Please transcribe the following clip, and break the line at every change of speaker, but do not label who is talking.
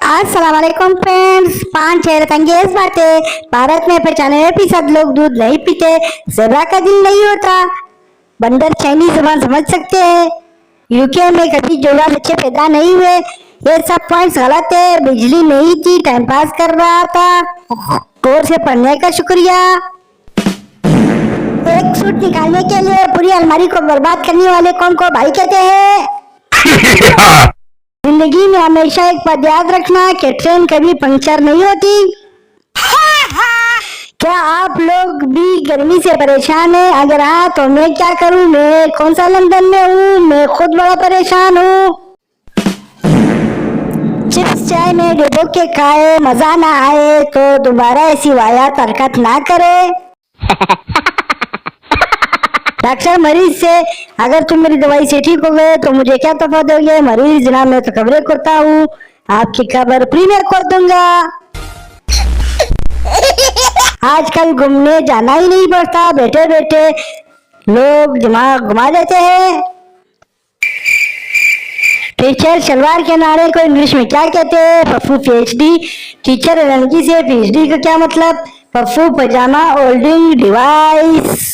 अस्सलाम वालेकुम फ्रेंड्स। 5 हैरत अंगेज बातें। भारत में 95% लोग दूध नहीं पीते। ज़ेबरा का दिल नहीं होता। बंदर चाइनीज ज़बान समझ सकते हैं। यूके में कभी जोड़ा बच्चे पैदा नहीं हुए। ये सब पॉइंट्स गलत है। बिजली नहीं थी, टाइम पास कर रहा था। गौर से पढ़ने का शुक्रिया। एक सूट निकालने के लिए पूरी अलमारी को बर्बाद करने वाले कौन को भाई कहते हैं? जिंदगी में हमेशा एक बात याद रखना कि ट्रेन कभी पंक्चर नहीं होती। क्या आप लोग भी गर्मी से परेशान हैं? अगर हाँ तो मैं क्या करूं? मैं कौन सा लंदन में हूँ, मैं खुद बड़ा परेशान हूँ। चिप्स चाय में डुबो के खाए, मजा ना आए तो दोबारा ऐसी वाहियात हरकत ना करे। डॉक्टर मरीज से, अगर तुम मेरी दवाई से ठीक हो गए तो मुझे क्या तोहफा दोगे? मरीज, जनाब मैं तो खबरें करता हूँ, आपकी खबर फ्री में कर दूंगा। आजकल घूमने जाना ही नहीं पड़ता, बैठे बैठे लोग दिमाग घुमा देते हैं। टीचर शलवार के नारे को इंग्लिश में क्या कहते हैं? पप्पू पीएचडी। टीचर रणजी से पीएचडी का क्या मतलब? पप्पू पजामा होल्डिंग डिवाइस।